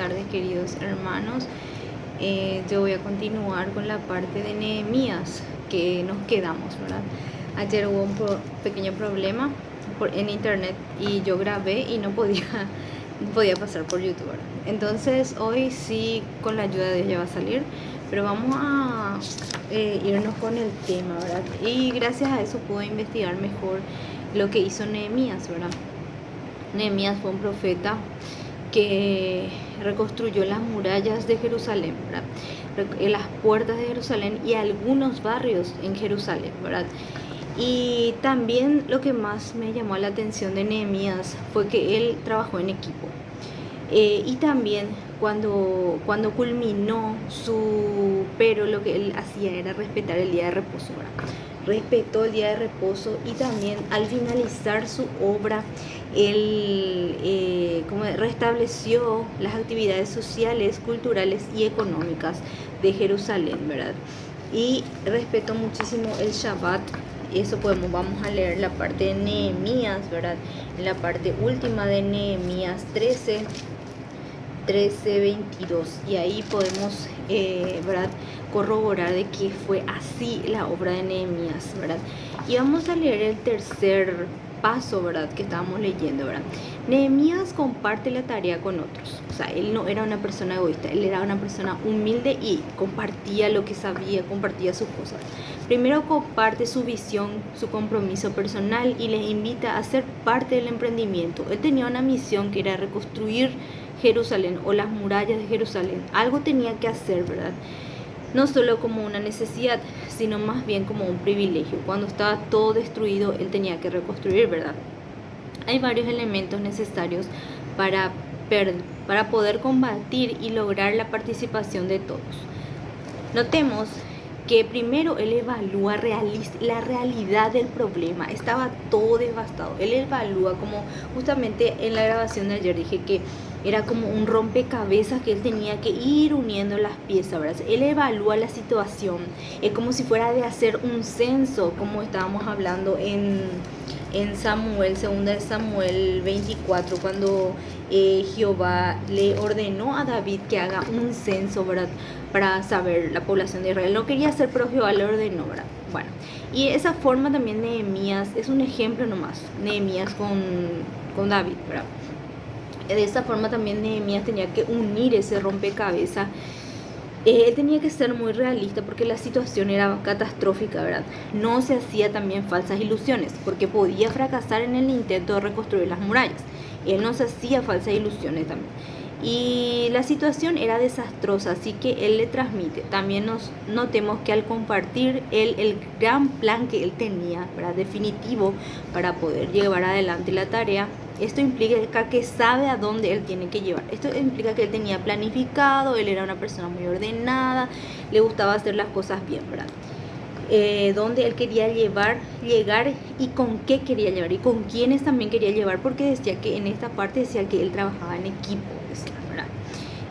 tardes, queridos hermanos. Yo voy a continuar con la parte de Nehemías que nos quedamos, ¿verdad? Ayer hubo un pequeño problema en internet y yo grabé y no podía pasar por YouTube, ¿verdad? Entonces hoy sí, con la ayuda de Dios ya va a salir, pero vamos a irnos con el tema, ¿verdad? Y gracias a eso pude investigar mejor lo que hizo Nehemías, ¿verdad? Nehemías fue un profeta que reconstruyó las murallas de Jerusalén, ¿verdad? Las puertas de Jerusalén y algunos barrios en Jerusalén, ¿verdad? Y también lo que más me llamó la atención de Nehemías fue que él trabajó en equipo. Y también cuando culminó pero lo que él hacía era respetar el día de reposo, ¿verdad? Respetó el día de reposo y también al finalizar su obra él como restableció las actividades sociales, culturales y económicas de Jerusalén, ¿verdad? Y respetó muchísimo el Shabbat. Eso vamos a leer la parte de Nehemías, ¿verdad? En la parte última de Nehemías 13:22, y ahí podemos ¿verdad? corroborar de que fue así la obra de Nehemías, ¿verdad? Y vamos a leer el tercer paso, ¿verdad? Que estábamos leyendo, ¿verdad? Nehemías comparte la tarea con otros. O sea, él no era una persona egoísta, él era una persona humilde y compartía lo que sabía, compartía sus cosas. Primero comparte su visión, su compromiso personal y les invita a ser parte del emprendimiento. Él tenía una misión que era reconstruir Jerusalén o las murallas de Jerusalén. Algo tenía que hacer, ¿verdad? No solo como una necesidad, sino más bien como un privilegio. Cuando estaba todo destruido, él tenía que reconstruir, ¿verdad? Hay varios elementos necesarios para poder combatir y lograr la participación de todos. Notemos que primero él evalúa la realidad del problema. Estaba todo devastado. Él evalúa, como justamente en la grabación de ayer dije que era como un rompecabezas que él tenía que ir uniendo las piezas, ¿verdad? Él evalúa la situación. Es como si fuera de hacer un censo, como estábamos hablando en Samuel, 2 Samuel 24, cuando Jehová le ordenó a David que haga un censo, ¿verdad? Para saber la población de Israel. No quería hacer, pero Jehová le ordenó, ¿verdad? Bueno, y esa forma también Nehemías es un ejemplo nomás. Nehemías con David, ¿verdad? De esa forma también Nehemías tenía que unir ese rompecabezas. Él tenía que ser muy realista porque la situación era catastrófica, ¿verdad? No se hacía también falsas ilusiones porque podía fracasar en el intento de reconstruir las murallas. Él no se hacía falsas ilusiones también. Y la situación era desastrosa, así que él le transmite. También notemos que al compartir el gran plan que él tenía, ¿verdad? Definitivo para poder llevar adelante la tarea, esto implica que sabe a dónde él tiene que llevar. Esto implica que él tenía planificado, él era una persona muy ordenada, le gustaba hacer las cosas bien, ¿verdad? Donde él quería llegar y con qué quería llevar y con quiénes también quería llevar, porque decía que en esta parte decía que él trabajaba en equipo, ¿verdad?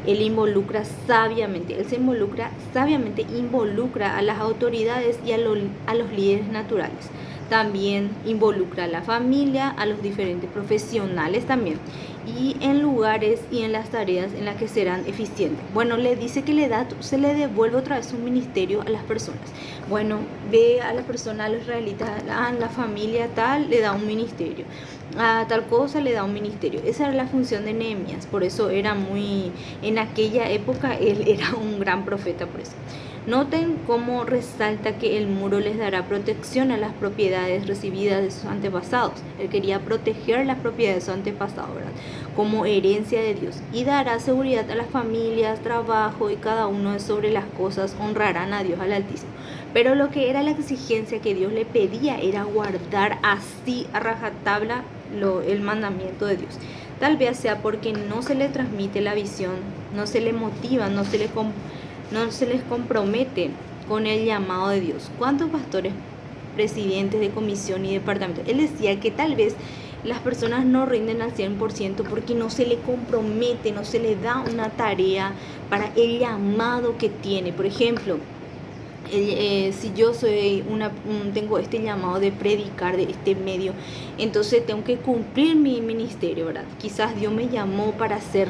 Él se involucra sabiamente, involucra a las autoridades y a los líderes naturales. También involucra a la familia, a los diferentes profesionales también, y en lugares y en las tareas en las que serán eficientes. Bueno, le dice que se le devuelve otra vez un ministerio a las personas. Bueno, ve a la persona, a los israelitas, a la familia tal, le da un ministerio. A tal cosa le da un ministerio. Esa era la función de Nehemías. Por eso en aquella época él era un gran profeta, por eso. Noten cómo resalta que el muro les dará protección a las propiedades recibidas de sus antepasados. Él quería proteger las propiedades de sus antepasados, ¿verdad? Como herencia de Dios. Y dará seguridad a las familias, trabajo, y cada uno sobre las cosas honrarán a Dios al Altísimo. Pero lo que era la exigencia que Dios le pedía era guardar así a rajatabla el mandamiento de Dios. Tal vez sea porque no se le transmite la visión, no se le motiva, no se les compromete con el llamado de Dios. ¿Cuántos pastores, presidentes de comisión y departamento? Él decía que tal vez las personas no rinden al 100% porque no se le compromete, no se le da una tarea para el llamado que tiene. Por ejemplo, si yo tengo este llamado de predicar de este medio, entonces tengo que cumplir mi ministerio, ¿verdad? Quizás Dios me llamó para ser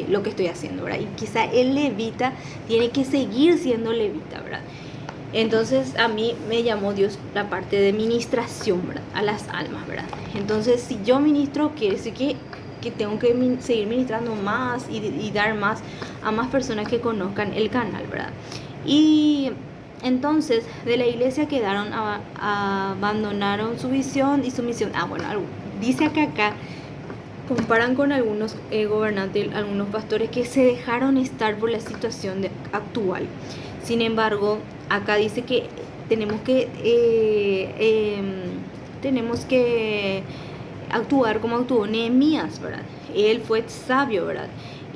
lo que estoy haciendo, ¿verdad? Y quizá el levita tiene que seguir siendo levita, ¿verdad? Entonces a mí me llamó Dios la parte de ministración, ¿verdad? A las almas, ¿verdad? Entonces si yo ministro, quiere decir que tengo que seguir ministrando más y dar más a más personas que conozcan el canal, ¿verdad? Y entonces de la iglesia quedaron, abandonaron su visión y su misión. Bueno, dice acá comparan con algunos gobernantes, algunos pastores que se dejaron estar por la situación actual. Sin embargo, acá dice que tenemos que actuar como actuó Nehemías, ¿verdad? Él fue sabio, ¿verdad?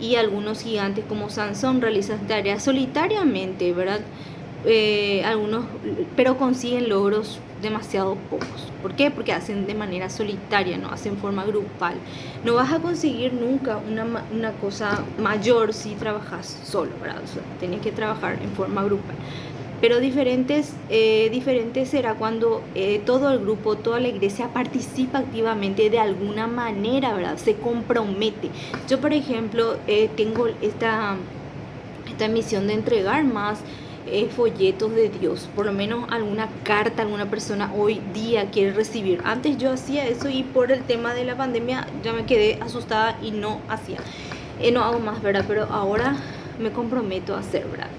Y algunos gigantes como Sansón realizan tareas solitariamente, ¿verdad? Algunos, pero consiguen logros demasiado pocos. ¿Por qué? Porque hacen de manera solitaria, no hacen en forma grupal. No vas a conseguir nunca una cosa mayor si trabajas solo, ¿verdad? O sea, tienes que trabajar en forma grupal. Pero diferente será cuando todo el grupo, toda la iglesia participa activamente de alguna manera, ¿verdad? Se compromete. Yo, por ejemplo, tengo esta misión de entregar más folletos de Dios, por lo menos alguna carta, alguna persona hoy día quiere recibir. Antes yo hacía eso y por el tema de la pandemia ya me quedé asustada y no hacía, no hago más, ¿verdad? Pero ahora me comprometo a hacer, ¿verdad?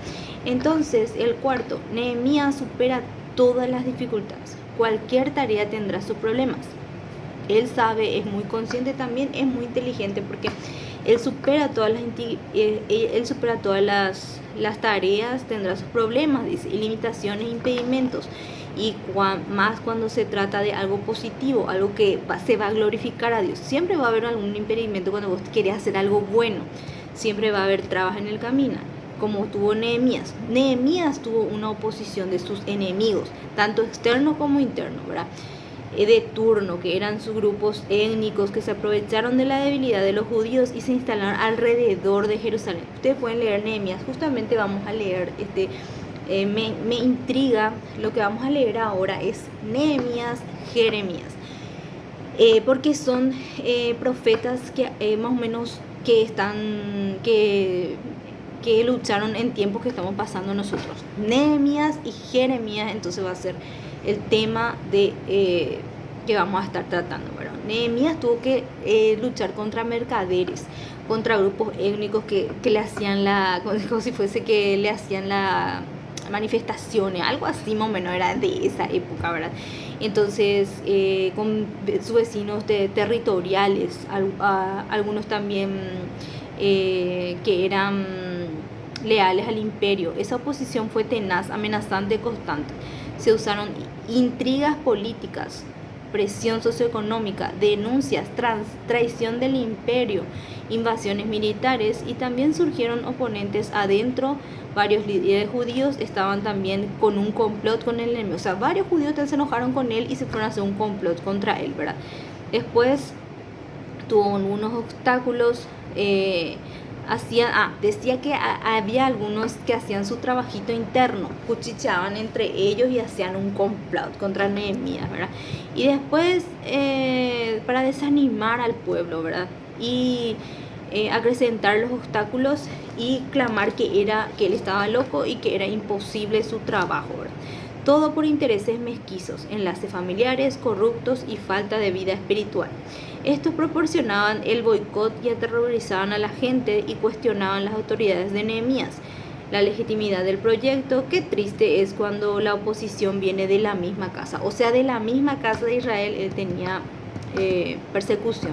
Entonces, el cuarto, Nehemías supera todas las dificultades. Cualquier tarea tendrá sus problemas. Él sabe, es muy consciente también, es muy inteligente porque él supera todas las tareas, tendrá sus problemas, dice, y limitaciones e impedimentos. Y más cuando se trata de algo positivo, algo que se va a glorificar a Dios. Siempre va a haber algún impedimento cuando vos querés hacer algo bueno. Siempre va a haber trabas en el camino, como tuvo Nehemías. Nehemías tuvo una oposición de sus enemigos, tanto externo como interno, ¿verdad? De turno, que eran sus grupos étnicos que se aprovecharon de la debilidad de los judíos y se instalaron alrededor de Jerusalén. Ustedes pueden leer Nehemías, justamente vamos a leer, me intriga, lo que vamos a leer ahora es Nehemías, Jeremías, porque son profetas que más o menos que lucharon en tiempos que estamos pasando nosotros. Nehemías y Jeremías, entonces va a ser el tema de que vamos a estar tratando, ¿verdad? Nehemías tuvo que luchar contra mercaderes, contra grupos étnicos que le hacían como si fuese que le hacían la manifestaciones, algo así más o menos era de esa época, ¿verdad? Entonces, con sus vecinos territoriales, algunos también que eran leales al imperio. Esa oposición fue tenaz, amenazante y constante. Se usaron intrigas políticas, presión socioeconómica, denuncias, traición del imperio, invasiones militares, y también surgieron oponentes adentro. Varios líderes judíos estaban también con un complot con el enemigo. O sea, varios judíos se enojaron con él y se fueron a hacer un complot contra él, ¿verdad? Después tuvo unos obstáculos. Decía que había algunos que hacían su trabajito interno, cuchicheaban entre ellos y hacían un complot contra Nehemías, ¿verdad? Y después, para desanimar al pueblo, ¿verdad? Y acrecentar los obstáculos y clamar que él estaba loco y que era imposible su trabajo, ¿verdad? Todo por intereses mezquizos, enlaces familiares, corruptos y falta de vida espiritual. Estos proporcionaban el boicot y aterrorizaban a la gente y cuestionaban las autoridades de Nehemías, la legitimidad del proyecto. Qué triste es cuando la oposición viene de la misma casa, o sea, de la misma casa de Israel. Él tenía persecución.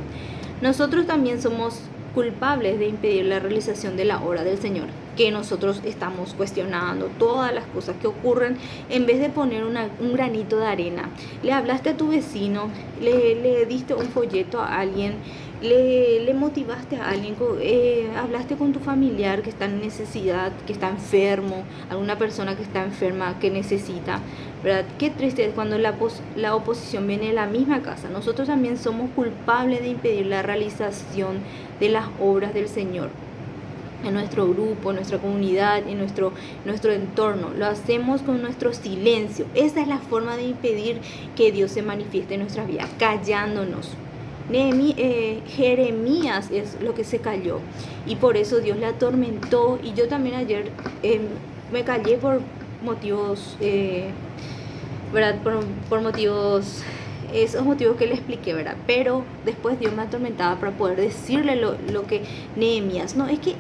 Nosotros también somos culpables de impedir la realización de la obra del Señor, que nosotros estamos cuestionando todas las cosas que ocurren en vez de poner un granito de arena. Le hablaste a tu vecino, le diste un folleto a alguien, le motivaste a alguien, hablaste con tu familiar que está en necesidad, que está enfermo, alguna persona que está enferma que necesita, ¿verdad? Qué triste es cuando la oposición viene de la misma casa. Nosotros también somos culpables de impedir la realización de las obras del Señor en nuestro grupo, en nuestra comunidad, en nuestro entorno. Lo hacemos con nuestro silencio. Esa es la forma de impedir que Dios se manifieste en nuestras vidas, callándonos. Jeremías es lo que se cayó y por eso Dios le atormentó. Y yo también ayer me callé por motivos, ¿verdad? Por motivos, esos motivos que le expliqué, ¿verdad? Pero después Dios me atormentaba para poder decirle lo que Nehemías, no es que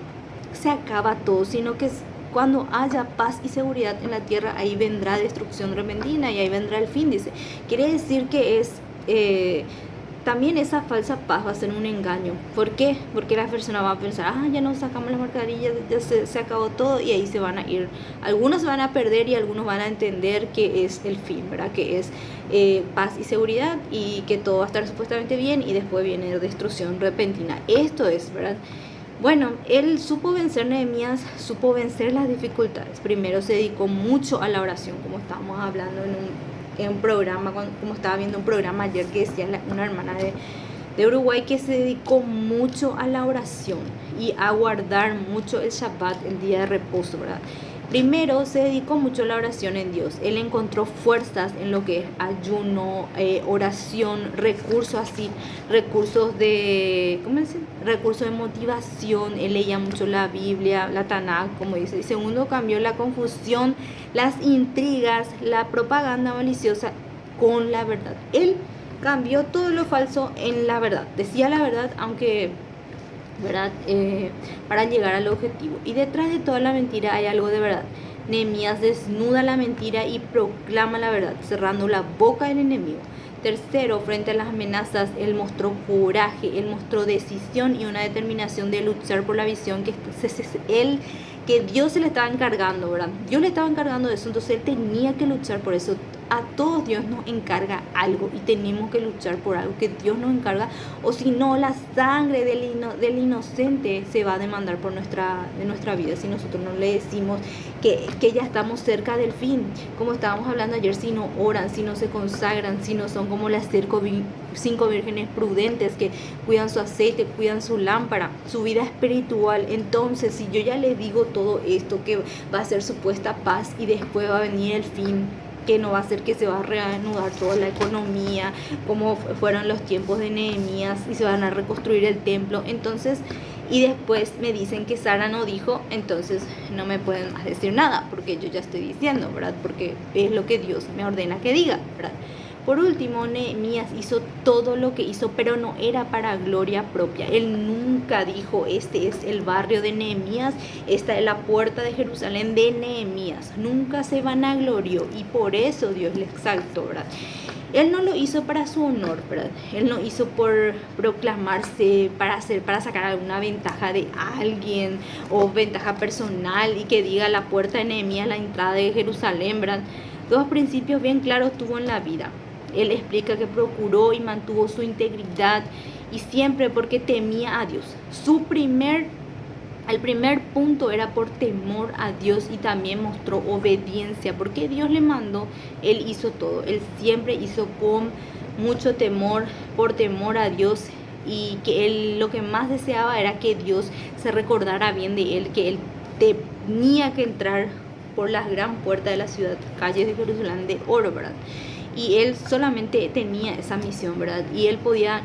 se acaba todo, sino que cuando haya paz y seguridad en la tierra, ahí vendrá destrucción repentina y ahí vendrá el fin, dice. Quiere decir que es... también esa falsa paz va a ser un engaño. ¿Por qué? Porque la persona va a pensar, ya no sacamos las mascarillas, ya se acabó todo, y ahí se van a ir. Algunos se van a perder y algunos van a entender que es el fin, ¿verdad? Que es paz y seguridad y que todo va a estar supuestamente bien y después viene destrucción repentina. Esto es, ¿verdad? Bueno, él supo vencer, Nehemías supo vencer las dificultades. Primero se dedicó mucho a la oración, como estábamos hablando en un programa, como estaba viendo un programa ayer que decía una hermana de Uruguay, que se dedicó mucho a la oración y a guardar mucho el Shabbat, el día de reposo, ¿verdad? Primero se dedicó mucho a la oración en Dios. Él encontró fuerzas en lo que es ayuno, oración, recursos de, ¿cómo decir? Recursos de motivación. Él leía mucho la Biblia, la Tanakh, como dice. Y segundo, cambió la confusión, las intrigas, la propaganda maliciosa con la verdad. Él cambió todo lo falso en la verdad. Decía la verdad, aunque... ¿verdad? Para llegar al objetivo. Y detrás de toda la mentira hay algo de verdad. Nehemías desnuda la mentira y proclama la verdad, cerrando la boca del enemigo. Tercero, frente a las amenazas, él mostró coraje, él mostró decisión y una determinación de luchar por la visión que Dios se le estaba encargando, ¿verdad? Dios le estaba encargando de eso, entonces él tenía que luchar por eso. A todos Dios nos encarga algo y tenemos que luchar por algo que Dios nos encarga, o si no, la sangre del inocente se va a demandar de nuestra vida si nosotros no le decimos que ya estamos cerca del fin. Como estábamos hablando ayer, si no oran, si no se consagran, si no son como las 5 vírgenes prudentes que cuidan su aceite, cuidan su lámpara, su vida espiritual. Entonces, si yo ya les digo todo esto, que va a ser supuesta paz y después va a venir el fin, que no va a ser que se va a reanudar toda la economía como fueron los tiempos de Nehemías y se van a reconstruir el templo, entonces, y después me dicen que Sara no dijo, entonces no me pueden más decir nada, porque yo ya estoy diciendo, ¿verdad? Porque es lo que Dios me ordena que diga, ¿verdad? Por último, Nehemías hizo todo lo que hizo, pero no era para gloria propia. Él nunca dijo, este es el barrio de Nehemías, esta es la puerta de Jerusalén de Nehemías. Nunca se vanaglorió y por eso Dios le exaltó, ¿verdad? Él no lo hizo para su honor, ¿verdad? Él no hizo por proclamarse, para sacar alguna ventaja de alguien o ventaja personal y que diga la puerta de Nehemías, la entrada de Jerusalén, ¿verdad? Dos principios bien claros tuvo en la vida. Él explica que procuró y mantuvo su integridad y siempre porque temía a Dios. El primer punto era por temor a Dios y también mostró obediencia. Porque Dios le mandó, él hizo todo. Él siempre hizo con mucho temor, por temor a Dios, y que él lo que más deseaba era que Dios se recordara bien de él, que él tenía que entrar por la gran puerta de la ciudad, calles de Jerusalén de oro, ¿verdad? Y él solamente tenía esa misión, ¿verdad? Y él podía,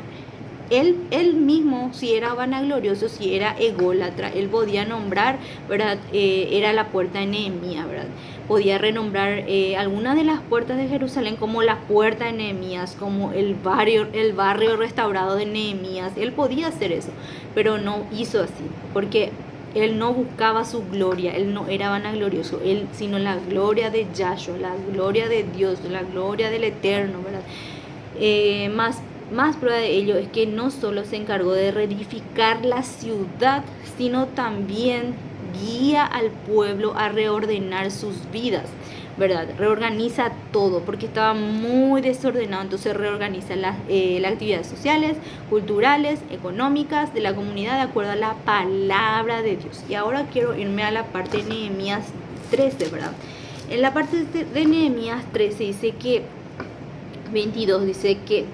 él mismo, si era vanaglorioso, si era ególatra, él podía nombrar, ¿verdad? Era la puerta de Nehemías, ¿verdad? Podía renombrar algunas de las puertas de Jerusalén como la puerta de Nehemías, como el barrio restaurado de Nehemías. Él podía hacer eso, pero no hizo así, porque él no buscaba su gloria, él no era vanaglorioso, sino la gloria de Yahshua, la gloria de Dios, la gloria del Eterno, ¿verdad? Más prueba de ello es que no solo se encargó de reedificar la ciudad, sino también guía al pueblo a reordenar sus vidas, ¿verdad? Reorganiza todo porque estaba muy desordenado, entonces reorganiza las actividades sociales, culturales, económicas de la comunidad de acuerdo a la palabra de Dios. Y ahora quiero irme a la parte de Nehemías 13, ¿verdad? En la parte de Nehemías 13 dice que 22 dice que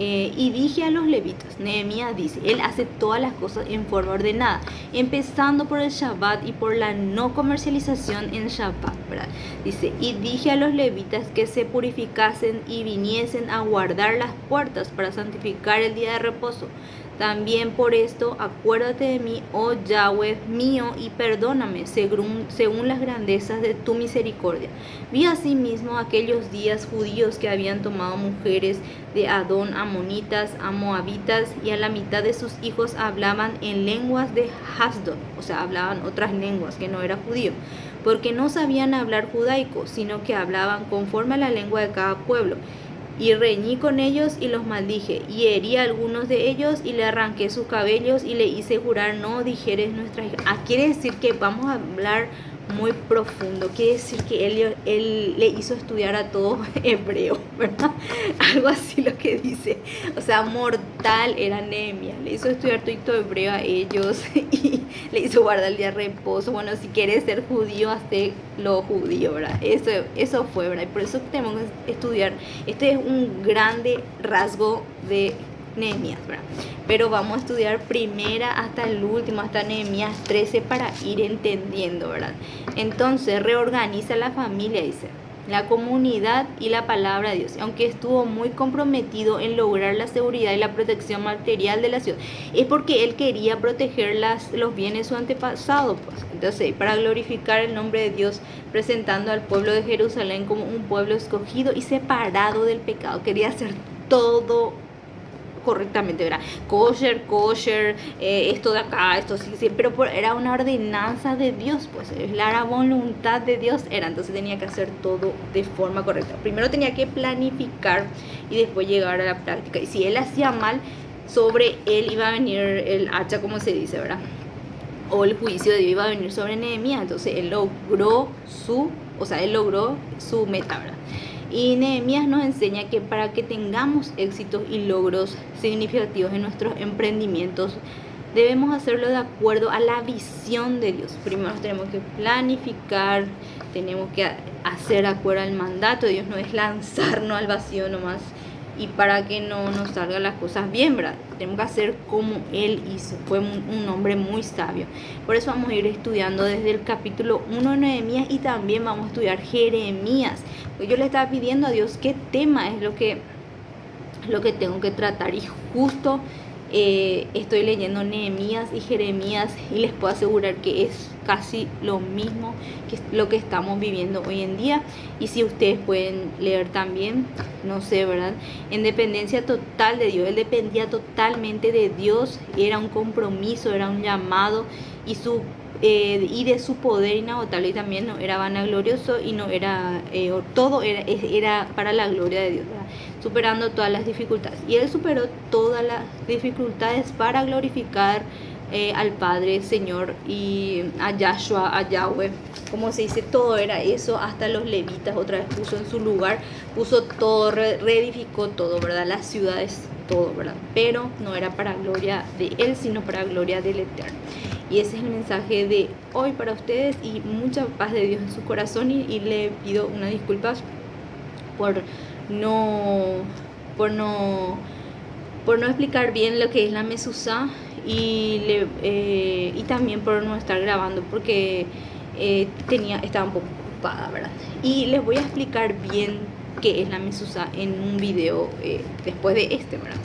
Y dije a los levitas, Nehemías dice, él hace todas las cosas en forma ordenada, empezando por el Shabbat y por la no comercialización en Shabbat, ¿verdad? Dice, y dije a los levitas que se purificasen y viniesen a guardar las puertas para santificar el día de reposo. También por esto, acuérdate de mí, oh Yahweh mío, y perdóname según las grandezas de tu misericordia. Vi asimismo aquellos días judíos que habían tomado mujeres de Adón, amonitas, a moabitas, y a la mitad de sus hijos hablaban en lenguas de Hasdod, o sea, hablaban otras lenguas que no era judío, porque no sabían hablar judaico, sino que hablaban conforme a la lengua de cada pueblo. Y reñí con ellos y los maldije, y herí a algunos de ellos, y le arranqué sus cabellos, y le hice jurar, no dijeres nuestra hija. Quiere decir que vamos a hablar muy profundo, quiere decir que él le hizo estudiar a todo hebreo, ¿verdad? Algo así lo que dice, o sea, mortal era Nehemías, le hizo estudiar todo hebreo a ellos, y le hizo guardar el día de reposo. Bueno, si quieres ser judío, hazte lo judío, ¿verdad? Eso fue, ¿verdad? Y por eso tenemos que estudiar. Este es un grande rasgo de Nehemías, ¿verdad? Pero vamos a estudiar primera hasta el último, hasta Nehemías 13, para ir entendiendo, ¿verdad? Entonces, reorganiza la familia, dice, la comunidad y la palabra de Dios. Aunque estuvo muy comprometido en lograr la seguridad y la protección material de la ciudad, es porque él quería proteger los bienes de su antepasado, pues. Entonces, para glorificar el nombre de Dios, presentando al pueblo de Jerusalén como un pueblo escogido y separado del pecado, quería hacer todo correctamente, ¿verdad? Kosher, esto de acá, esto sí, pero era una ordenanza de Dios, pues la voluntad de Dios era, entonces tenía que hacer todo de forma correcta. Primero tenía que planificar y después llegar a la práctica. Y si él hacía mal, sobre él iba a venir el hacha, como se dice, ¿verdad? O el juicio de Dios iba a venir sobre Nehemías. Entonces él logró su meta, ¿verdad? Y Nehemías nos enseña que para que tengamos éxitos y logros significativos en nuestros emprendimientos, debemos hacerlo de acuerdo a la visión de Dios. Primero tenemos que planificar, tenemos que hacer de acuerdo al mandato de Dios, no es lanzarnos al vacío nomás. Y para que no nos salgan las cosas bien, ¿verdad? Tenemos que hacer como él hizo. Fue un hombre muy sabio. Por eso vamos a ir estudiando desde el capítulo 1 de Nehemías, y también vamos a estudiar Jeremías. Pues yo le estaba pidiendo a Dios qué tema es lo que tengo que tratar, y justo estoy leyendo Nehemías y Jeremías, y les puedo asegurar que es casi lo mismo que lo que estamos viviendo hoy en día. Y si ustedes pueden leer también, no sé, ¿verdad? En dependencia total de Dios, él dependía totalmente de Dios, era un compromiso, era un llamado, y de su poder inagotable, y también no era vanaglorioso, y no era todo era para la gloria de Dios, ¿verdad? Superando todas las dificultades, y él superó todas las dificultades para glorificar al Padre, Señor, y a Yahshua, a Yahweh, como se dice, todo era eso. Hasta los levitas otra vez puso en su lugar, puso todo, reedificó todo, ¿verdad? Las ciudades, todo, ¿verdad? Pero no era para gloria de él, sino para gloria del Eterno. Y ese es el mensaje de hoy para ustedes, y mucha paz de Dios en su corazón, y le pido unas disculpas por no explicar bien lo que es la mezuzá, y también por no estar grabando porque estaba un poco ocupada, ¿verdad? Y les voy a explicar bien qué es la mezuzá en un video después de ¿verdad?